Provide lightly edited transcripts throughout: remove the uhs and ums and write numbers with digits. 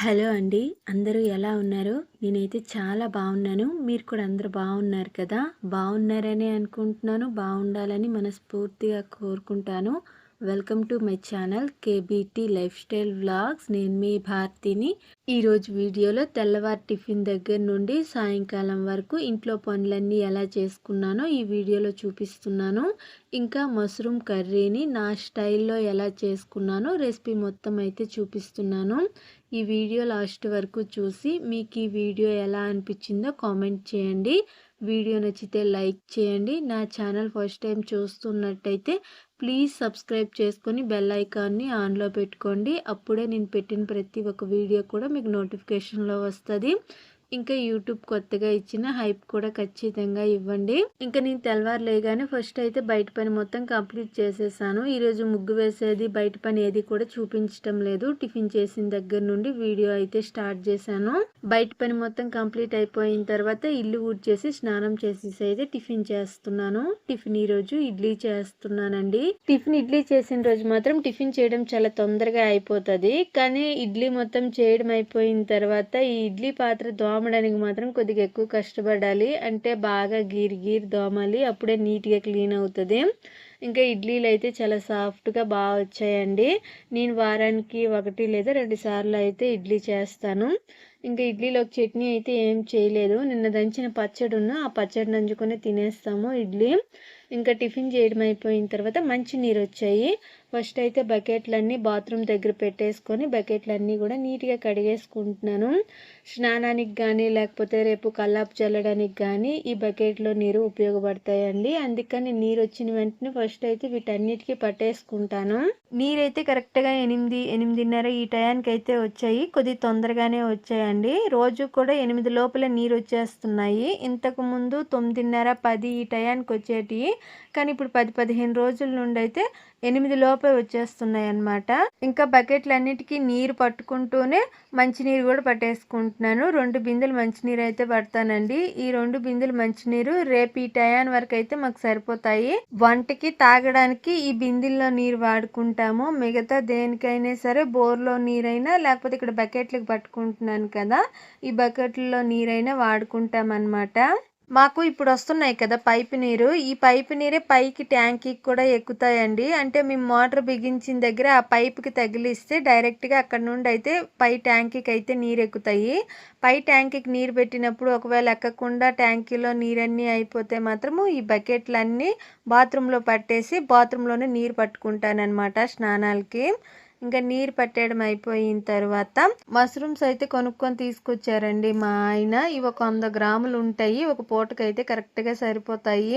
Hello అండి. అందరూ ఎలా ఉన్నారు? నేనైతే చాలా బాగున్నాను. మీరు కూడా అందరూ బాగున్నారు కదా! బాగున్నారనే అనుకుంటున్నాను. బాగుండాలని మనస్ఫూర్తిగా కోరుకుంటాను. Welcome to my channel KBT lifestyle vlogs. నేను మీ భారతిని. ఈరోజు వీడియోలో తెల్లవారి టిఫిన్ దగ్గర నుండి సాయంకాలం వరకు ఇంట్లో పనులన్నీ ఎలా చేసుకున్నానో ఈ వీడియోలో చూపిస్తున్నాను. ఇంకా మష్రూమ్ కర్రీని నా స్టైల్లో ఎలా చేసుకున్నానో రెసిపీ మొత్తం అయితే చూపిస్తున్నాను. ఈ వీడియో లాస్ట్ వరకు చూసి మీకు ఈ వీడియో ఎలా అనిపించిందో కామెంట్ చేయండి. వీడియో నచ్చితే లైక్ చేయండి. నా ఛానల్ ఫస్ట్ టైం చూస్తున్నట్టయితే ప్లీజ్ సబ్స్క్రైబ్ చేసుకొని బెల్ ఐకాన్ని ఆన్లో పెట్టుకోండి. అప్పుడే నేను పెట్టిన ప్రతి ఒక్క వీడియో కూడా మీకు నోటిఫికేషన్లో వస్తుంది. ఇంకా యూట్యూబ్ కొత్తగా ఇచ్చిన హైప్ కూడా ఖచ్చితంగా ఇవ్వండి. ఇంకా నేను తెల్లవారు లేగానే ఫస్ట్ అయితే బయట పని మొత్తం కంప్లీట్ చేసేసాను. ఈరోజు ముగ్గు వేసేది బయట పని ఏది కూడా చూపించడం లేదు. టిఫిన్ చేసిన దగ్గర నుండి వీడియో అయితే స్టార్ట్ చేశాను. బయట పని మొత్తం కంప్లీట్ అయిపోయిన తర్వాత ఇల్లు ఊడ్చేసి స్నానం చేసేసి అయితే టిఫిన్ చేస్తున్నాను. టిఫిన్ ఈరోజు ఇడ్లీ చేస్తున్నానండి. ఇడ్లీ చేసిన రోజు మాత్రం టిఫిన్ చేయడం చాలా తొందరగా అయిపోతుంది. కానీ ఇడ్లీ మొత్తం చేయడం అయిపోయిన తర్వాత ఈ ఇడ్లీ పాత్ర దోమడానికి మాత్రం కొద్దిగా ఎక్కువ కష్టపడాలి. అంటే బాగా గీరి దోమాలి. అప్పుడే నీట్గా క్లీన్ అవుతుంది. ఇంకా ఇడ్లీలు అయితే చాలా సాఫ్ట్గా బాగా వచ్చాయండి. నేను వారానికి 1 లేదా 2 సార్లు అయితే ఇడ్లీ చేస్తాను. ఇంకా ఇడ్లీలోకి చట్నీ అయితే ఏం చేయలేదు. నిన్న దంచిన పచ్చడి ఆ పచ్చడి నంచుకొని తినేస్తాము ఇడ్లీ. ఇంకా టిఫిన్ చేయడం అయిపోయిన తర్వాత మంచి నీరు వచ్చాయి. ఫస్ట్ అయితే బకెట్లన్నీ బాత్రూమ్ దగ్గర పెట్టేసుకొని బకెట్లన్నీ కూడా నీట్గా కడిగేసుకుంటున్నాను. స్నానానికి కానీ లేకపోతే రేపు కల్లాపు చల్లడానికి కానీ ఈ బకెట్లో నీరు ఉపయోగపడతాయండి. అందుకని నీరు వచ్చిన వెంటనే ఫస్ట్ అయితే వీటన్నిటికీ పట్టేసుకుంటాను. నీరైతే కరెక్ట్గా 8-8:30 ఈ టయానికి అయితే వచ్చాయి. కొద్ది తొందరగానే వచ్చాయండి. రోజు కూడా 8 లోపల నీరు వచ్చేస్తున్నాయి. ఇంతకు ముందు 9:30-10 ఈ టయానికి వచ్చేటివి. కానీ ఇప్పుడు 10-15 రోజుల నుండి అయితే 8 లోపే వచ్చేస్తున్నాయి అన్నమాట. ఇంకా బకెట్లన్నిటికీ నీరు పట్టుకుంటూనే మంచినీరు కూడా పట్టేసుకుంటున్నాను. 2 బిందెలు మంచినీరు అయితే పడతానండి. ఈ 2 బిందెలు మంచినీరు రేపు ఈ టయాన్ వరకు అయితే మాకు సరిపోతాయి. వంటకి తాగడానికి ఈ బిందెల్లో నీరు వాడుకుంటాము. మిగతా దేనికైనా సరే బోర్లో నీరైనా లేకపోతే ఇక్కడ బకెట్లకు పట్టుకుంటున్నాను కదా, ఈ బకెట్లలో నీరైనా వాడుకుంటాం అన్నమాట. మాకు ఇప్పుడు వస్తున్నాయి కదా పైపు నీరు. ఈ పైపు నీరే పైకి ట్యాంకీకి కూడా ఎక్కుతాయండి. అంటే మేము మోటార్ బిగించిన దగ్గర ఆ పైపుకి తగిలిస్తే డైరెక్ట్గా అక్కడ నుండి అయితే పై ట్యాంకీకి అయితే నీరు ఎక్కుతాయి. పై ట్యాంకీకి నీరు పెట్టినప్పుడు ఒకవేళ ఎక్కకుండా ట్యాంకీలో నీరన్నీ అయిపోతే మాత్రము ఈ బకెట్లన్నీ బాత్రూంలో పట్టేసి బాత్రూంలోనే నీరు పట్టుకుంటానన్నమాట స్నానాలకి. ఇంకా నీరు పట్టేయడం అయిపోయిన తర్వాత మష్రూమ్స్ అయితే కొనుక్కొని తీసుకొచ్చారండి మా ఆయన. ఇవి ఒక 100 గ్రాములు ఉంటాయి. ఒక పూటకైతే కరెక్ట్గా సరిపోతాయి.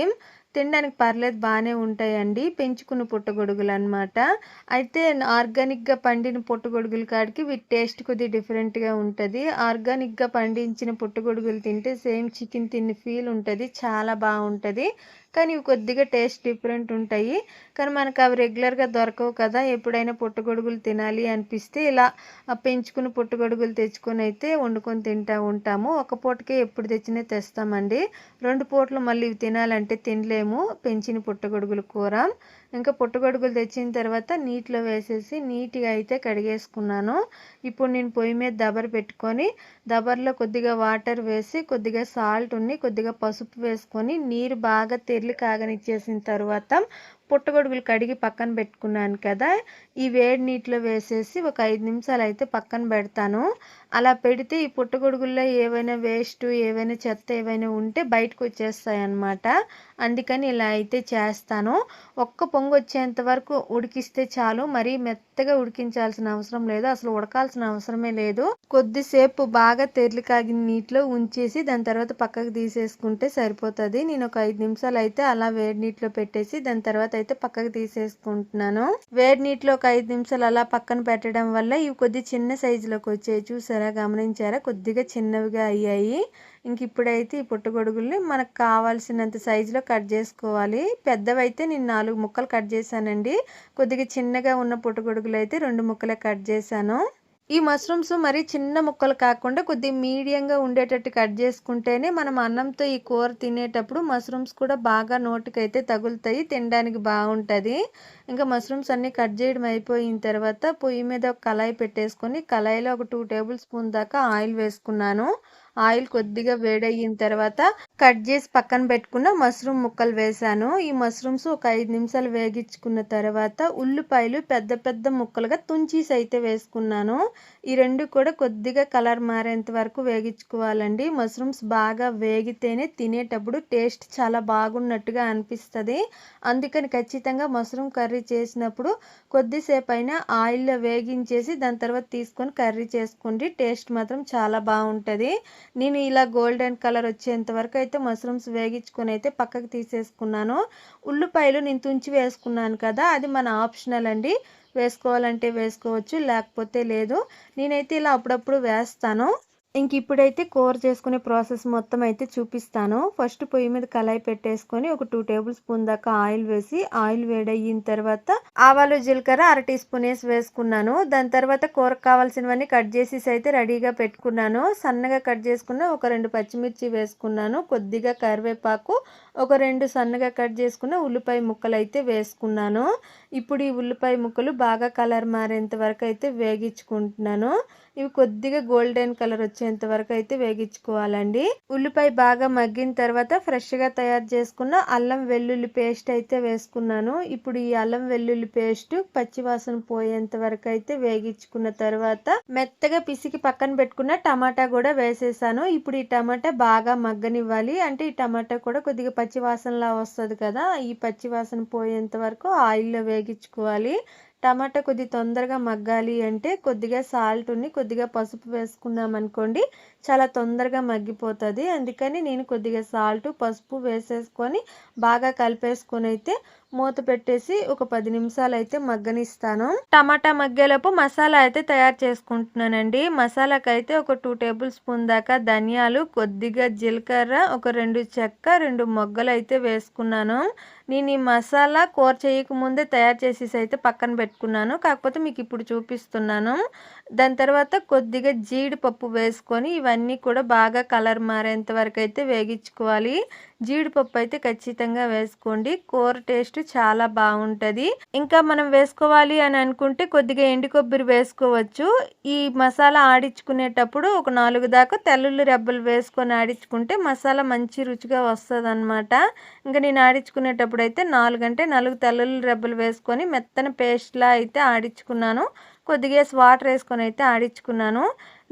తినడానికి పర్లేదు, బాగానే ఉంటాయండి. పెంచుకున్న పుట్టగొడుగులు అనమాట. అయితే ఆర్గానిక్గా పండిన పుట్టగొడుగుల కాడికి వీటి టేస్ట్ కొద్దిగా డిఫరెంట్గా ఉంటుంది. ఆర్గానిక్గా పండించిన పుట్టగొడుగులు తింటే సేమ్ చికెన్ తిన్న ఫీల్ ఉంటుంది. చాలా బాగుంటుంది. కానీ ఇవి కొద్దిగా టేస్ట్ డిఫరెంట్ ఉంటాయి. కానీ మనకు అవి రెగ్యులర్గా దొరకవు కదా. ఎప్పుడైనా పుట్టగొడుగులు తినాలి అనిపిస్తే ఇలా పెంచుకుని పుట్టగొడుగులు తెచ్చుకొని అయితే వండుకొని తింటూ ఉంటాము. ఒక పూటకే ఎప్పుడు తెచ్చినా తెస్తామండి. 2 పూటలు మళ్ళీ ఇవి తినాలంటే తినలేము. పెంచిన పుట్టగొడుగుల కూర. ఇంకా పుట్టగొడుగులు తెచ్చిన తర్వాత నీటిలో వేసేసి నీట్గా అయితే కడిగేసుకున్నాను. ఇప్పుడు నేను పొయ్యి మీద దబర పెట్టుకొని దబర్లో కొద్దిగా వాటర్ వేసి కొద్దిగా సాల్ట్ కొద్దిగా పసుపు వేసుకొని నీరు బాగా తెర్లి కాగనిచ్చేసిన తర్వాత పుట్టగొడుగులు కడిగి పక్కన పెట్టుకున్నాను కదా, ఈ వేడి నీటిలో వేసేసి ఒక 5 నిమిషాలు అయితే పక్కన పెడతాను. అలా పెడితే ఈ పుట్టగొడుగుల్లో ఏవైనా వేస్ట్ ఏవైనా చెత్త ఏవైనా ఉంటే బయటకు వచ్చేస్తాయి అన్నమాట. అందుకని ఇలా అయితే చేస్తాను. ఒక్క పొంగు వచ్చేంత వరకు ఉడికిస్తే చాలు. మరీ మెత్తగా ఉడికించాల్సిన అవసరం లేదు. అసలు ఉడకాల్సిన అవసరమే లేదు. కొద్దిసేపు బాగా తెర్లి కాగిన నీటిలో ఉంచేసి దాని తర్వాత పక్కకు తీసేసుకుంటే సరిపోతుంది. నేను ఒక 5 నిమిషాలు అయితే అలా వేడి నీటిలో పెట్టేసి దాని తర్వాత అయితే పక్కకు తీసేసుకుంటున్నాను. వేడి నీటిలో ఒక 5 నిమిషాలు అలా పక్కన పెట్టడం వల్ల ఇవి కొద్ది చిన్న సైజులోకి వచ్చాయి. చూసారా, గమనించారా, కొద్దిగా చిన్నవిగా అయ్యాయి. ఇంక ఇప్పుడైతే ఈ పుట్టగొడుగుల్ని మనకు కావాల్సినంత సైజులో కట్ చేసుకోవాలి. పెద్దవైతే నేను 4 ముక్కలు కట్ చేశానండి. కొద్దిగా చిన్నగా ఉన్న పుట్టగొడుగులు అయితే 2 ముక్కలే కట్ చేశాను. ఈ మష్రూమ్స్ మరి చిన్న ముక్కలు కాకుండా కొద్దిగా మీడియంగా ఉండేటట్టు కట్ చేసుకుంటేనే మనం అన్నంతో ఈ కూర తినేటప్పుడు మష్రూమ్స్ కూడా బాగా నోటికైతే తగులుతాయి, తినడానికి బాగుంటుంది. ఇంకా మష్రూమ్స్ అన్నీ కట్ చేయడం అయిపోయిన తర్వాత పొయ్యి మీద ఒక కళాయి పెట్టేసుకొని కళాయిలో ఒక 2 టేబుల్ స్పూన్ దాకా ఆయిల్ వేసుకున్నాను. ఆయిల్ కొద్దిగా వేడయిన తర్వాత కట్ చేసి పక్కన పెట్టుకున్న మష్రూమ్ ముక్కలు వేసాను. ఈ మష్రూమ్స్ ఒక 5 నిమిషాలు వేగించుకున్న తర్వాత ఉల్లిపాయలు పెద్ద పెద్ద ముక్కలుగా తుంచేసి అయితే వేసుకున్నాను. ఈ రెండు కూడా కొద్దిగా కలర్ మారేంత వరకు వేగించుకోవాలండి. మష్రూమ్స్ బాగా వేగితేనే తినేటప్పుడు టేస్ట్ చాలా బాగున్నట్టుగా అనిపిస్తుంది. అందుకని ఖచ్చితంగా మష్రూమ్ కర్రీ చేసినప్పుడు కొద్దిసేపు అయినా ఆయిల్లో వేగించేసి దాని తర్వాత తీసుకొని కర్రీ చేసుకోండి. టేస్ట్ మాత్రం చాలా బాగుంటుంది. నేను ఇలా గోల్డెన్ కలర్ వచ్చేంత వరకు అయితే మష్రూమ్స్ వేగించుకొని అయితే పక్కకు తీసేసుకున్నాను. ఉల్లిపాయలు నేను తుంచి వేసుకున్నాను కదా, అది మన ఆప్షనల్ అండి. వేసుకోవాలంటే వేసుకోవచ్చు, లేకపోతే లేదు. నేనైతే ఇలా అప్పుడప్పుడు వేస్తాను. ఇప్పుడైతే కూర చేసుకునే ప్రాసెస్ మొత్తం అయితే చూపిస్తాను. ఫస్ట్ పొయ్యి మీద కళాయి పెట్టేసుకొని ఒక 2 టేబుల్ స్పూన్ దాకా ఆయిల్ వేసి ఆయిల్ వేడయిన తర్వాత ఆవాలు జీలకర్ర 1/2 టీ స్పూన్ వేసుకున్నాను. దాని తర్వాత కూరకు కావాల్సినవన్నీ కట్ చేసేసి అయితే రెడీగా పెట్టుకున్నాను. సన్నగా కట్ చేసుకున్న ఒక 2 పచ్చిమిర్చి వేసుకున్నాను. కొద్దిగా కరివేపాకు, ఒక 2 సన్నగా కట్ చేసుకున్న ఉల్లిపాయ ముక్కలు అయితే వేసుకున్నాను. ఇప్పుడు ఈ ఉల్లిపాయ ముక్కలు బాగా కలర్ మారేంత వరకు అయితే వేగించుకుంటున్నాను. ఇవి కొద్దిగా గోల్డెన్ కలర్ వచ్చేంత వరకు అయితే వేగించుకోవాలండి. ఉల్లిపాయ బాగా మగ్గిన తర్వాత ఫ్రెష్గా తయారు చేసుకున్న అల్లం వెల్లుల్లి పేస్ట్ అయితే వేసుకున్నాను. ఇప్పుడు ఈ అల్లం వెల్లుల్లి పేస్ట్ పచ్చివాసన పోయేంత వరకు అయితే వేగించుకున్న తర్వాత మెత్తగా పిసికి పక్కన పెట్టుకున్న టమాటా కూడా వేసేసాను. ఇప్పుడు ఈ టమాటా బాగా మగ్గనివ్వాలి. అంటే ఈ టమాటా కూడా కొద్దిగా పచ్చివాసనలా వస్తుంది కదా, ఈ పచ్చివాసన పోయేంత వరకు ఆయిల్లో వేగించుకోవాలి. టమాటా కొద్దిగా తొందరగా మగ్గాలి అంటే కొద్దిగా సాల్ట్ని కొద్దిగా పసుపు వేసుకున్నాం అనుకోండి, చాలా తొందరగా మగ్గిపోతుంది. అందుకని నేను కొద్దిగా సాల్ట్ పసుపు వేసేసుకొని బాగా కలిపేసుకొని అయితే మూత పెట్టేసి ఒక 10 నిమిషాలు అయితే మగ్గనిస్తాను. టమాటా మగ్గేలోపు మసాలా అయితే తయారు చేసుకుంటున్నానండి. మసాలాకి అయితే ఒక 2 టేబుల్ స్పూన్ దాకా ధనియాలు, కొద్దిగా జీలకర్ర, ఒక 2 చెక్క, 2 మొగ్గలు అయితే వేసుకున్నాను. నేను ఈ మసాలా కూర చేయకముందే తయారు చేసేసి అయితే పక్కన పెట్టుకున్నాను, కాకపోతే మీకు ఇప్పుడు చూపిస్తున్నాను. దాని తర్వాత కొద్దిగా జీడిపప్పు వేసుకొని ఇవన్నీ కూడా బాగా కలర్ మారేంత వరకు అయితే వేగించుకోవాలి. జీడిపప్పు అయితే ఖచ్చితంగా వేసుకోండి, కూర టేస్ట్ చాలా బాగుంటుంది. ఇంకా మనం వేసుకోవాలి అని అనుకుంటే కొద్దిగా ఎండు కొబ్బరి వేసుకోవచ్చు. ఈ మసాలా ఆడించుకునేటప్పుడు ఒక 4 దాకా తెల్లుల్లి రెబ్బలు వేసుకొని ఆడించుకుంటే మసాలా మంచి రుచిగా వస్తుంది అనమాట. ఇంకా నేను ఆడించుకునేటప్పుడు అయితే 4 తెల్లుల్లి రెబ్బలు వేసుకొని మెత్తన పేస్ట్లా అయితే ఆడించుకున్నాను. కొద్దిగా వాటర్ వేసుకొని అయితే ఆడించుకున్నాను.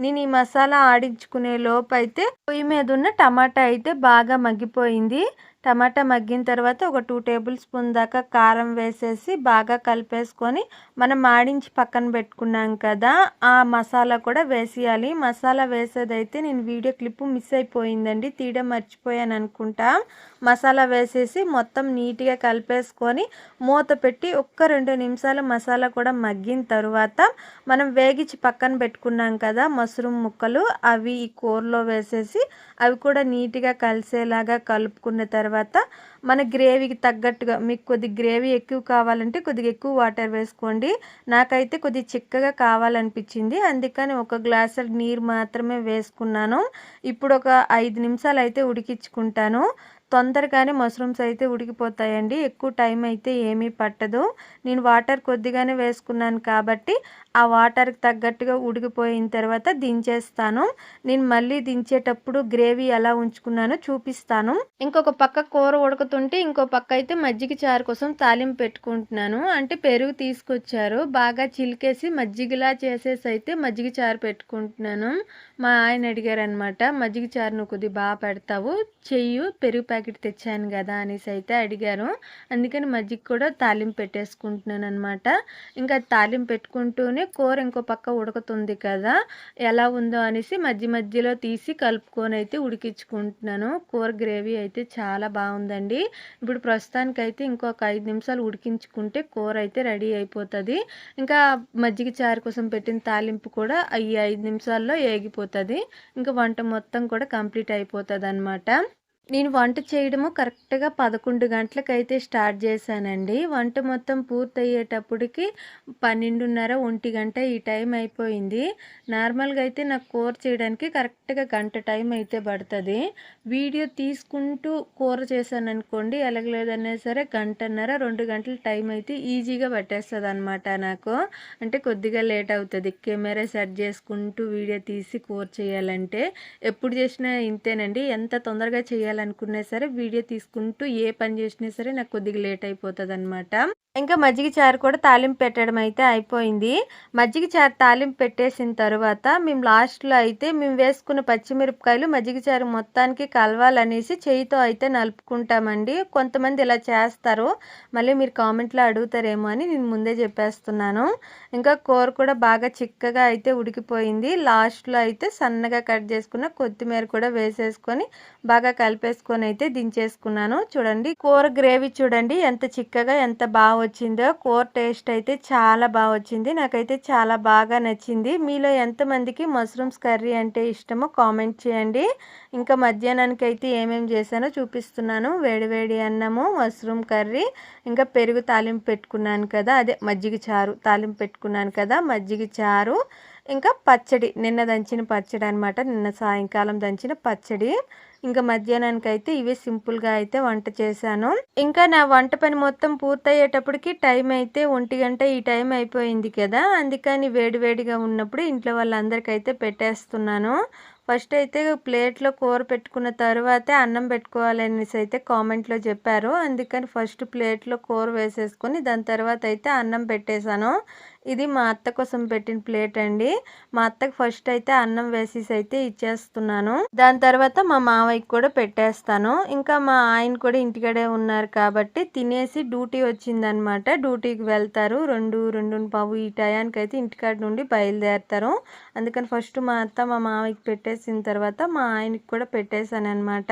నేను ఈ మసాలా ఆడించుకునే లోపు అయితే పొయ్యి మీద ఉన్న టమాటా అయితే బాగా మగ్గిపోయింది. టమాటా మగ్గిన తర్వాత ఒక 2 టేబుల్ స్పూన్ దాకా కారం వేసేసి బాగా కలిపేసుకొని మనం ఆడించి పక్కన పెట్టుకున్నాం కదా, ఆ మసాలా కూడా వేసేయాలి. మసాలా వేసేదైతే నేను వీడియో క్లిప్ మిస్ అయిపోయిందండి, తీయడం మర్చిపోయాను అనుకుంటా. మసాలా వేసేసి మొత్తం నీట్గా కలిపేసుకొని మూత పెట్టి ఒక్క 2 నిమిషాలు మసాలా కూడా మగ్గిన తర్వాత మనం వేగించి పక్కన పెట్టుకున్నాం కదా మష్రూమ్ ముక్కలు, అవి ఈ కూరలో వేసేసి అవి కూడా నీట్గా కలిసేలాగా కలుపుకున్న తర్వాత మన గ్రేవీకి తగ్గట్టుగా మీకు కొద్ది గ్రేవీ ఎక్కువ కావాలంటే కొద్దిగా ఎక్కువ వాటర్ వేసుకోండి. నాకైతే కొద్దిగా చిక్కగా కావాలనిపించింది, అందుకని ఒక గ్లాసు నీరు మాత్రమే వేసుకున్నాను. ఇప్పుడు ఒక 5 నిమిషాలు అయితే ఉడికించుకుంటాను. తొందరగానే మష్రూమ్స్ అయితే ఉడికిపోతాయండి, ఎక్కువ టైం అయితే ఏమీ పట్టదు. నేను వాటర్ కొద్దిగానే వేసుకున్నాను కాబట్టి ఆ వాటర్కి తగ్గట్టుగా ఉడికిపోయిన తర్వాత దించేస్తాను. నేను మళ్ళీ దించేటప్పుడు గ్రేవీ ఎలా ఉంచుకున్నానో చూపిస్తాను. ఇంకొక పక్క కూర ఉడుకుతుంటే ఇంకో పక్క అయితే మజ్జిగ చారు కోసం తాలింపు పెట్టుకుంటున్నాను. అంటే పెరుగు తీసుకొచ్చారు, బాగా చిలికేసి మజ్జిగలా చేసేసి అయితే మజ్జిగ చారు పెట్టుకుంటున్నాను. మా ఆయన అడిగారు అనమాట, మజ్జిగ చారు నువ్వు కొద్దిగా బాగా పెడతావు చెయ్యు, పెరుగు ప్యాకెట్ తెచ్చాను కదా అనేసి అయితే అడిగారు. అందుకని మజ్జిగ కూడా తాలింపు పెట్టేసుకుంటున్నాను అనమాట. ఇంకా తాలింపు పెట్టుకుంటూనే కూర ఇంకో పక్క ఉడుకుతుంది కదా, ఎలా ఉందో అనేసి మధ్య మధ్యలో తీసి కలుపుకొని అయితే ఉడికించుకుంటున్నాను. కూర గ్రేవీ అయితే చాలా బాగుందండి. ఇప్పుడు ప్రస్తుతానికి అయితే ఇంకొక 5 నిమిషాలు ఉడికించుకుంటే కూర అయితే రెడీ అయిపోతుంది. ఇంకా మజ్జిగ చారు కోసం పెట్టిన తాలింపు కూడా ఈ 5 నిమిషాల్లో ఏగిపోతుంది. ఇంకా వంట మొత్తం కూడా కంప్లీట్ అయిపోతుంది అనమాట. నేను వంట చేయడము కరెక్ట్‌గా 11 గంటలకైతే స్టార్ట్ చేశానండి. వంట మొత్తం పూర్తయ్యేటప్పటికి 12:30, 1 ఈ టైం అయిపోయింది. నార్మల్‌గా అయితే నాకు కూర చేయడానికి కరెక్ట్‌గా గంట టైం అయితే పడతది. వీడియో తీసుకుంటూ కూర చేశాననుకోండి, ఎలాగలేదన్నా సరే గంటన్నర, 2 గంటల టైం అయితే ఈజీగా పట్టేస్తదనమాట నాకు. అంటే కొద్దిగా లేట్ అవుతది. కెమెరా సెట్ చేసుకుంటూ వీడియో తీసి కూర చేయాలంటే. ఎప్పుడు చేసినా ఇంతేనండి. ఎంత తొందరగా చేయాలనుకున్నా సరే వీడియో తీసుకుంటూ ఏ పని చేసినా సరే నాకు కొద్దిగా లేట్ అయిపోతదనమాట. ఇంకా మజ్జిగ చారు కూడా తాలింపు పెట్టడం అయితే అయిపోయింది. మజ్జిగ చారు తాలింపు పెట్టేసిన తరువాత మేము లాస్ట్‌లో అయితే మేము వేసుకున్న పచ్చిమిరపకాయలు మజ్జిగ చారు మొత్తానికి కలవాలనేసి చెయ్యితో అయితే నలుపుకుంటామండి. కొంతమంది ఇలా చేస్తారు. మళ్ళీ మీరు కామెంట్‌లో అడుగుతారేమో అని నేను ముందే చెప్పేస్తున్నాను. ఇంకా కూర కూడా బాగా చిక్కగా అయితే ఉడికిపోయింది. లాస్ట్‌లో అయితే సన్నగా కట్ చేసుకున్న కొత్తిమీర కూడా వేసేసుకొని బాగా కలిపేసుకొని అయితే దించేసుకున్నాను. చూడండి కూర గ్రేవీ చూడండి ఎంత చిక్కగా ఎంత బాగా వచ్చిందో. కూర టేస్ట్ అయితే చాలా బాగా వచ్చింది. నాకైతే చాలా బాగా నచ్చింది. మీలో ఎంతమందికి మష్రూమ్స్ కర్రీ అంటే ఇష్టమో కామెంట్ చేయండి. ఇంకా మధ్యాహ్నానికి అయితే ఏమేమి చేశానో చూపిస్తున్నాను. వేడివేడి అన్నము, మష్రూమ్ కర్రీ, ఇంకా పెరుగు తాలింపు పెట్టుకున్నాను కదా, అదే మజ్జిగ చారు తాలింపు పెట్టుకున్నాను కదా, మజ్జిగ చారు, ఇంకా పచ్చడి నిన్న దంచిన పచ్చడి అనమాట. నిన్న సాయంకాలం దంచిన పచ్చడి. ఇంకా మధ్యాహ్నానికి అయితే ఇవే సింపుల్గా అయితే వంట చేశాను. ఇంకా నా వంట పని మొత్తం పూర్తయ్యేటప్పటికి టైం అయితే 1 ఈ టైం అయిపోయింది కదా, అందుకని వేడివేడిగా ఉన్నప్పుడు ఇంట్లో వాళ్ళందరికైతే పెట్టేస్తున్నాను. ఫస్ట్ అయితే ప్లేట్లో కూర పెట్టుకున్న తర్వాతే అన్నం పెట్టుకోవాలనేసి అయితే కామెంట్లో చెప్పారు. అందుకని ఫస్ట్ ప్లేట్లో కూర వేసేసుకొని దాని తర్వాత అయితే అన్నం పెట్టేశాను. ఇది మా అత్త కోసం పెట్టిన ప్లేట్ అండి. మా అత్తకు ఫస్ట్ అయితే అన్నం వేసేసి అయితే ఇచ్చేస్తున్నాను. దాని తర్వాత మా మావయ్యకి కూడా పెట్టేస్తాను. ఇంకా మా ఆయన కూడా ఇంటికాడే ఉన్నారు కాబట్టి తినేసి డ్యూటీ వచ్చిందనమాట. డ్యూటీకి వెళ్తారు. 2, 2:15 ఈ టయానికి అయితే ఇంటికాడ నుండి బయలుదేరుతారు. అందుకని ఫస్ట్ మా అత్త మా మావయ్యకి పెట్టేసిన తర్వాత మా ఆయనకి కూడా పెట్టేశాను అనమాట.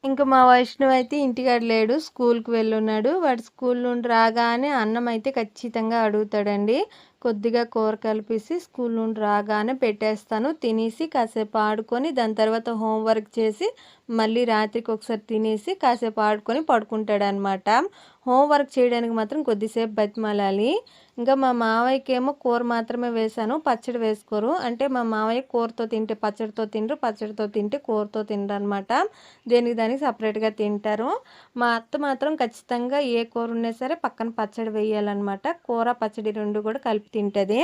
ఇంకా మా వైష్ణవ్ అయితే ఇంటికాడ లేడు, స్కూల్కి వెళ్ళున్నాడు. వాడు స్కూల్ నుండి రాగానే అన్నం అయితే ఖచ్చితంగా అడుగుతాడండి. కొద్దిగా కూర కలిపేసి స్కూల్ నుండి రాగానే పెట్టేస్తాను. తినేసి కాసేపు ఆడుకొని దాని తర్వాత హోంవర్క్ చేసి మళ్ళీ రాత్రికి ఒకసారి తినేసి కాసేపు ఆడుకొని పడుకుంటాడనమాట. హోంవర్క్ చేయడానికి మాత్రం కొద్దిసేపు బతిమాలాలి. ఇంకా మా మావయ్యకి ఏమో కూర మాత్రమే వేశాను, పచ్చడి వేసుకోరు. అంటే మా మావయ్య కూరతో తింటే పచ్చడితో తినరు, పచ్చడితో తింటే కూరతో తినరు అనమాట. దేనికి దానికి సపరేట్గా తింటారు. మా అత్త మాత్రం ఖచ్చితంగా ఏ కూర ఉన్నా సరే పక్కన పచ్చడి వేయాలన్నమాట. కూర పచ్చడి 2 కూడా కలిపి తింటుంది.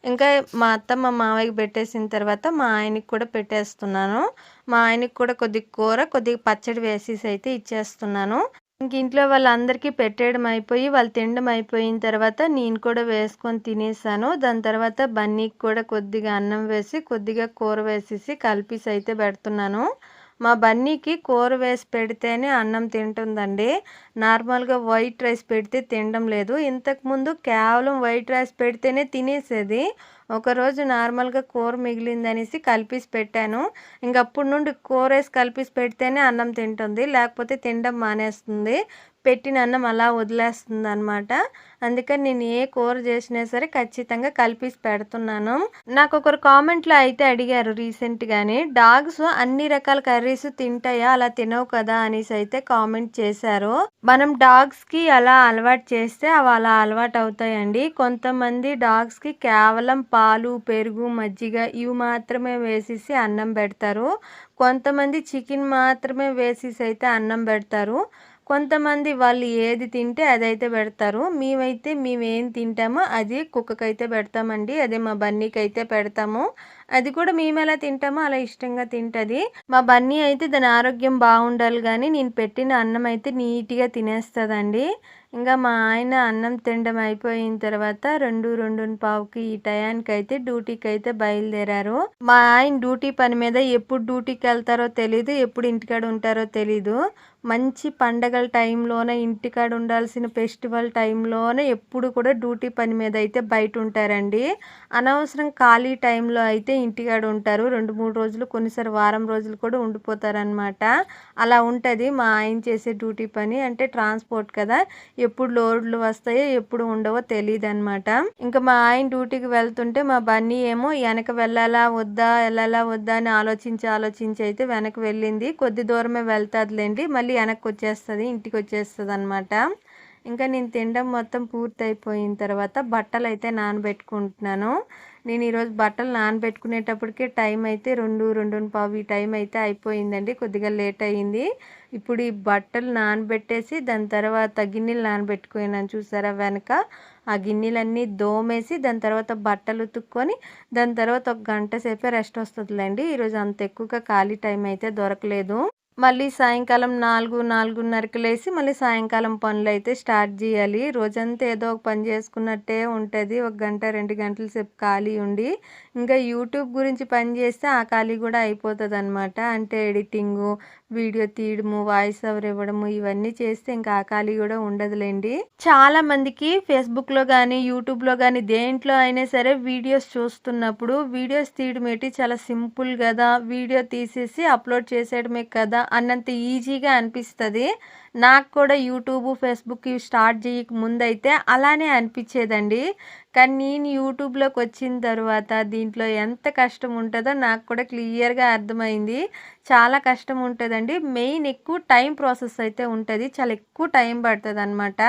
ఇంకా మా అత్త మా మావయ్యకి పెట్టేసిన తర్వాత మా ఆయనకి కూడా పెట్టేస్తున్నాను. మా ఆయనకి కూడా కొద్దిగా కూర కొద్దిగా పచ్చడి వేసేసి అయితే ఇచ్చేస్తున్నాను. ఇంక ఇంట్లో వాళ్ళందరికీ పెట్టేయడం అయిపోయి వాళ్ళు తినడం అయిపోయిన తర్వాత నేను కూడా వేసుకొని తినేసాను. దాని తర్వాత బన్నీకి కూడా కొద్దిగా అన్నం వేసి కొద్దిగా కూర వేసేసి కలిపేసి అయితే పెడుతున్నాను. మా బన్నీకి కూర వేసి పెడితేనే అన్నం తింటుందండి. నార్మల్గా వైట్ రైస్ పెడితే తినడం లేదు. ఇంతకుముందు కేవలం వైట్ రైస్ పెడితేనే తినేసేది. ఒకరోజు నార్మల్గా కూర మిగిలిందనేసి కలిపేసి పెట్టాను. ఇంకప్పటి నుండి కూర వేసి కలిపేసి పెడితేనే అన్నం తింటుంది, లేకపోతే తినడం మానేస్తుంది. పెట్టిన అన్నం అలా వదిలేస్తుంది అనమాట. అందుకని నేను ఏ కూర చేసినా సరే ఖచ్చితంగా కలిపేసి పెడుతున్నాను. నాకు ఒకరు కామెంట్లో అయితే అడిగారు రీసెంట్గానే, డాగ్స్ అన్ని రకాల కర్రీస్ తింటాయా, అలా తినవు కదా అనేసి అయితే కామెంట్ చేశారు. మనం డాగ్స్కి అలా అలవాటు చేస్తే అవి అలా అలవాటు అవుతాయండి. కొంతమంది డాగ్స్కి కేవలం పాలు, పెరుగు, మజ్జిగ ఇవి మాత్రమే వేసేసి అన్నం పెడతారు. కొంతమంది చికెన్ మాత్రమే వేసేసి అయితే అన్నం పెడతారు. కొంతమంది వాళ్ళు ఏది తింటే అదైతే పెడతారు. మేమేం తింటామో అది కుక్కకైతే పెడతామండి. అదే మా బన్నీకి అయితే పెడతాము. అది కూడా మేము ఎలా తింటామో అలా ఇష్టంగా తింటుంది. మా బన్నీ అయితే దాని ఆరోగ్యం బాగుండాలి కానీ నేను పెట్టిన అన్నం అయితే నీట్గా తినేస్తుందండి. ఇంకా మా ఆయన అన్నం తినడం అయిపోయిన తర్వాత 2, 2:15 ఈ టయానికి అయితే డ్యూటీకి అయితే బయలుదేరారు. మా ఆయన డ్యూటీ పని మీద ఎప్పుడు డ్యూటీకి వెళ్తారో తెలీదు, ఎప్పుడు ఇంటికాడ ఉంటారో తెలీదు. మంచి పండగల టైంలోనే ఇంటికాడ ఉండాల్సిన ఫెస్టివల్ టైంలోనే ఎప్పుడు కూడా డ్యూటీ పని మీద అయితే బయట ఉంటారండి. అనవసరం ఖాళీ టైంలో అయితే ఇంటికాడ ఉంటారు. 2, 3 రోజులు కొన్నిసారి వారం రోజులు కూడా ఉండిపోతారనమాట. అలా ఉంటది మా ఆయన చేసే డ్యూటీ పని. అంటే ట్రాన్స్‌పోర్ట్ కదా! ఎప్పుడు లోడ్‌లు వస్తాయో, ఎప్పుడు ఉండవో తెలీదనమాట. ఇంకా మా ఆయన డ్యూటీకి వెళ్తుంటే మా బన్నీ ఏమో ఎనక వెళ్ళాలా వద్దా? ఎళ్ళాలా వద్దా? అని ఆలోచించి అయితే వెనక్కి వెళ్ళింది. కొద్ది దూరమే వెళ్తాదిలెండి. మళ్ళీ ఎనక్కొచ్చేస్తది. ఇంటికొచ్చేస్తదనమాట. ఇంకా నేను తినడం మొత్తం పూర్తయిపోయిన తర్వాత బట్టలైతే నానబెట్టుకుంటున్నాను. నేను ఈరోజు బట్టలు నానబెట్టుకునేటప్పటికే టైం అయితే 2, 2:15 ఈ టైం అయితే అయిపోయిందండి. కొద్దిగా లేట్ అయింది. ఇప్పుడు ఈ బట్టలు నానబెట్టేసి దాని తర్వాత గిన్నెలు నానబెట్టుకున్నాను చూసారా వెనక. ఆ గిన్నెలన్నీ దోమేసి దాని తర్వాత బట్టలు ఉతుక్కొని దాని తర్వాత ఒక గంట సేపే రెస్ట్ వస్తదిలేండి. ఈరోజు అంత ఎక్కువగా ఖాళీ టైం అయితే దొరకలేదు. మళ్ళీ సాయంకాలం 4, 4:30కి లేసి మళ్ళీ సాయంకాలం పనులైతే స్టార్ట్ జేయాలి. రోజంతా ఏదో ఒక పని చేసుకున్నట్టే ఉంటది. 1 గంట, 2 గంటల సేపు ఖాళీ ఉండి, ఇంకా యూట్యూబ్ గురించి పని చేస్తే ఆ ఖాళీ కూడా అయిపోతదనమాట. అంటే ఎడిటింగు, వీడియో తీయడము, వాయిస్ ఓవర్ ఇవ్వడము ఇవన్నీ చేస్తే ఇంకా ఆ ఖాళీ కూడా ఉండదులేండి. చాలా మందికి ఫేస్‌బుక్‌లో గానీ, యూట్యూబ్‌లో గానీ దేంట్లో అయినా సరే వీడియోస్ చూస్తున్నప్పుడు వీడియోస్ తీయడం ఏంటి చాలా సింపుల్ గదా! వీడియో తీసేసి అప్‌లోడ్ చేసేయడమే కదా! అన్నంత ఈజీగా అనిపిస్తది. నాకు కూడా యూట్యూబ్, ఫేస్‌బుక్ ఇవి స్టార్ట్ చేయక ముందైతే అలానే అనిపిచ్చేదండి. కానీ నేను యూట్యూబ్‌లోకొచ్చిన తర్వాత దీంట్లో ఎంత కష్టం ఉంటదో నాకు కూడా క్లియర్‌గా అర్థమైంది. చాలా కష్టం ఉంటదండి. మెయిన్ ఎక్కువ టైం ప్రాసెస్ అయితే ఉంటది. చాలా ఎక్కువ టైం పడతదనమాట.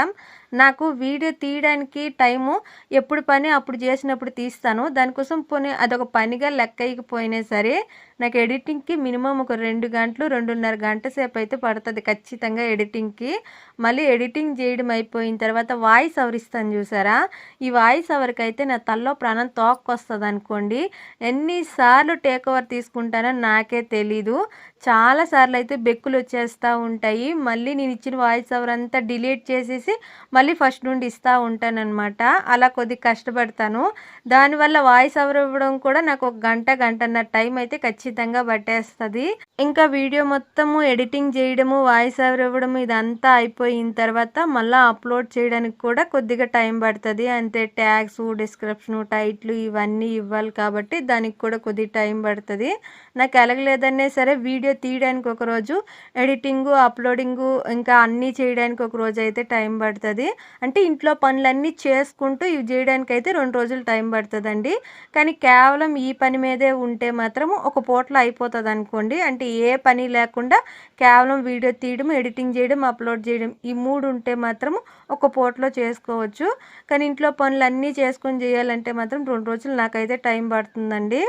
నాకు వీడియో తీయడానికి టైము ఎప్పుడు పని అప్పుడు చేసినప్పుడు తీస్తాను. దానికోసం పోనీ అదొక పనిగా లెక్కేయకపోయినా సరే నాకు ఎడిటింగ్‌కి మినిమమ్ ఒక 2 గంటలు, 2:30 గంట సేపయితే పడతది ఖచ్చితంగా ఎడిటింగ్‌కి. మళ్ళీ ఎడిటింగ్ జేయడం అయిపోయిన తర్వాత వాయిస్ ఓవర్ ఇస్తాను జూసారా? ఈ వాయిస్ ఓవర్‌కయితే నా తలలో ప్రాణం తోక్కొస్తదనుకోండి. ఎన్ని సార్లు టేక్ ఓవర్ తీసుకుంటానో నాకే తెలీదు. చాలా సార్లయితే బెక్కులొచ్చేస్తా ఉంటాయి. మళ్ళీ నేనిచ్చిన వాయిస్ ఓవర్ అంతా డిలీట్ చేసేసి మళ్ళీ ఫస్ట్ నుండి ఇస్తా ఉంటాననమాట. అలా కొద్దిగా కష్టపడతాను. దానివల్ల వాయిస్ ఓవర్ ఇవ్వడం కూడా నాకు ఒక గంట, గంటన్నర టైం అయితే ఖచ్చితంగా పట్టేస్తది. ఇంకా వీడియో మొత్తము ఎడిటింగ్ చేయడము, వాయిస్ ఓవర్ ఇవ్వడము ఇదంతా అయిపోయిన తర్వాత మళ్ళా అప్‌లోడ్ చేయడానికి కూడా కొద్దిగా టైం పడతది. అంటే ట్యాగ్సు, డిస్క్రిప్షను, టైటిలు ఇవన్నీ ఇవ్వాలి కాబట్టి దానికి కూడా కొద్దిగా టైం పడతది. నాకు ఎలాగలేదన్నా సరే వీడియో తీయడానికి ఒకరోజు, ఎడిటింగు, అప్‌లోడింగు ఇంకా అన్నీ చేయడానికి ఒక రోజైతే టైం పడతది. అంటే ఇంట్లో పనులన్నీ చేసుకుంటూ ఇవి చేయడానికైతే 2 రోజులు టైం పడతదండి. కానీ కేవలం ఈ పని మీదే ఉంటే మాత్రం ఒక పూటలో అయిపోతదనుకోండి. అంటే ఏ పని లేకుండా కేవలం వీడియో తీయడం, ఎడిటింగ్ చేయడం, అప్‌లోడ్ చేయడం ఈ 3 ఉంటే మాత్రం ఒక పూటలో చేసుకోవచ్చు. కానీ ఇంట్లో పనులన్నీ చేసుకొని చేయాలంటే మాత్రం 2 రోజులు నాకైతే టైం పడుతుందండి.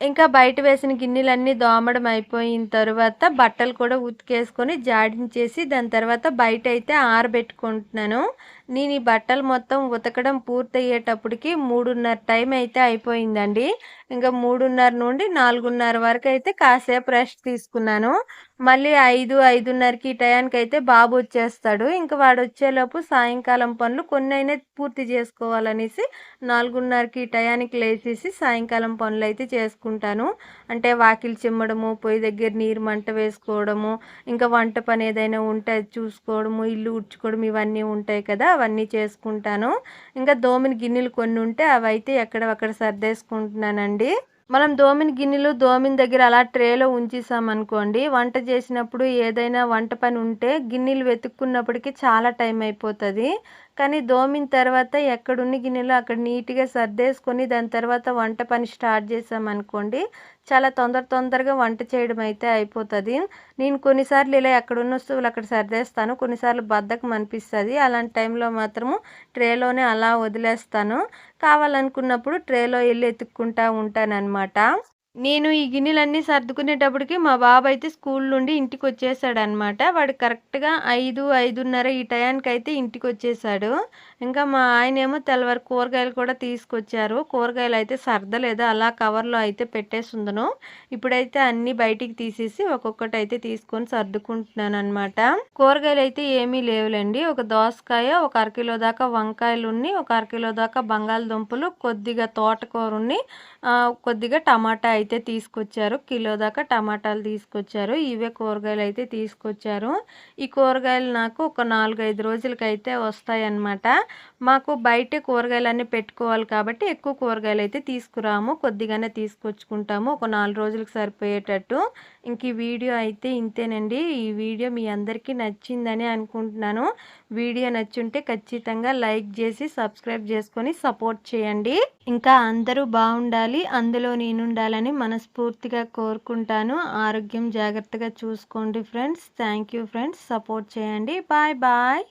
ఇంకా బయట వేసిన గిన్నెలన్నీ దోమడం అయిపోయిన తరువాత బట్టలు కూడా ఉతికేసుకొని జాడించేసి దాని తర్వాత బయటైతే ఆరబెట్టుకుంటున్నాను. నేను ఈ బట్టలు మొత్తం ఉతకడం పూర్తయ్యేటప్పటికి 3:30 టైం అయితే అయిపోయిందండి. ఇంకా 3:30 నుండి 4:30 వరకైతే కాసేపు రెస్ట్ తీసుకున్నాను. మళ్ళీ 5, 5:30కి ఈ టయానికైతే బాబు వచ్చేస్తాడు. ఇంక వాడొచ్చేలోపు సాయంకాలం పనులు కొన్నైనా పూర్తి చేసుకోవాలనేసి 4:30కి ఈ టయానికి లేచేసి సాయంకాలం పనులైతే చేసుకుంటాను. అంటే వాకిలి చిమ్మడము, పొయ్యి దగ్గర నీరు మంట వేసుకోవడము, ఇంకా వంట పని ఏదైనా ఉంటే అది చూసుకోవడము, ఇల్లు ఊడ్చుకోవడం ఇవన్నీ ఉంటాయి కదా! అవన్నీ చేసుకుంటాను. ఇంకా దోమిన గిన్నెలు కొన్ని ఉంటే అవైతే ఎక్కడవక్కడ సర్దేసుకుంటున్నానండి. మనం దోమిన గిన్నెలు దోమిన దగ్గర అలా ట్రేలో ఉంచేసామనుకోండి, వంట చేసినప్పుడు ఏదైనా వంట పని ఉంటే గిన్నెలు వెతుక్కున్నప్పటికి చాలా టైం అయిపోతది. కానీ దోమిన తర్వాత ఎక్కడున్న గిన్నెలు అక్కడ నీట్‌గా సర్దేసుకొని దాని తర్వాత వంట పని స్టార్ట్ చేశామనుకోండి, చాలా తొందరగా వంట చేయడం అయితే అయిపోతది. నేను కొన్నిసార్లు ఇలా ఎక్కడున్న వస్తువులు అక్కడ సర్దేస్తాను. కొన్నిసార్లు బద్ధకం అనిపిస్తది. అలాంటి టైంలో మాత్రము ట్రేలోనే అలా వదిలేస్తాను. కావాలనుకున్నప్పుడు ట్రేలో ఎళ్లి ఎతుక్కుంటా ఉంటాననమాట. నేను ఈ గిన్నెలన్నీ సర్దుకునేటప్పటికి మా బాబైతే స్కూల్ నుండి ఇంటికొచ్చేసాడనమాట. వాడు కరెక్ట్‌గా 5, 5:30 ఈ టయానికైతే ఇంటికొచ్చేసాడు. ఇంకా మా ఆయనేమో తెల్లవారి కూరగాయలు కూడా తీసుకొచ్చారు. కూరగాయలైతే సర్దలేదు. అలా కవర్‌లో అయితే పెట్టేసుందును. ఇప్పుడైతే అన్నీ బయటికి తీసేసి ఒక్కొక్కటైతే తీసుకొని సర్దుకుంటున్నాననమాట. కూరగాయలైతే ఏమీ లేవులెండి. ఒక దోసకాయ, ఒక అరకిలో దాకా వంకాయలున్ని, ఒక అరకిలో దాకా బంగాళదుంపలు, కొద్దిగా తోటకూరున్ని, కొద్దిగా టమాటా అయితే అయితే తీసుకొచ్చారు. కిలో దాకా టమాటాలు తీసుకొచ్చారు. ఇవే కూరగాయలు అయితే తీసుకొచ్చారు. ఈ కూరగాయలు నాకు ఒక 4, 5 రోజులకైతే వస్తాయన్నమాట. మాకు బయటే కూరగాయలన్నీ పెట్టుకోవాలి కాబట్టి ఎక్కువ కూరగాయలు అయితే తీసుకురాము. కొద్దిగానే తీసుకొచ్చుకుంటాము. ఒక 4 రోజులకు సరిపోయేటట్టు. ఇంక ఈ వీడియో అయితే ఇంతేనండి. ఈ వీడియో మీ అందరికీ నచ్చిందని అనుకుంటున్నాను. వీడియో నచ్చుంటే ఖచ్చితంగా లైక్ చేసి సబ్స్క్రైబ్ చేసుకొని సపోర్ట్ చేయండి. ఇంకా అందరూ బాగుండాలి, అందులో నేనుండాలని మనస్ఫూర్తిగా కోరుకుంటాను. ఆరోగ్యం జాగ్రత్తగా చూసుకోండి friends. Thank you friends. Support చేయండి. Bye bye.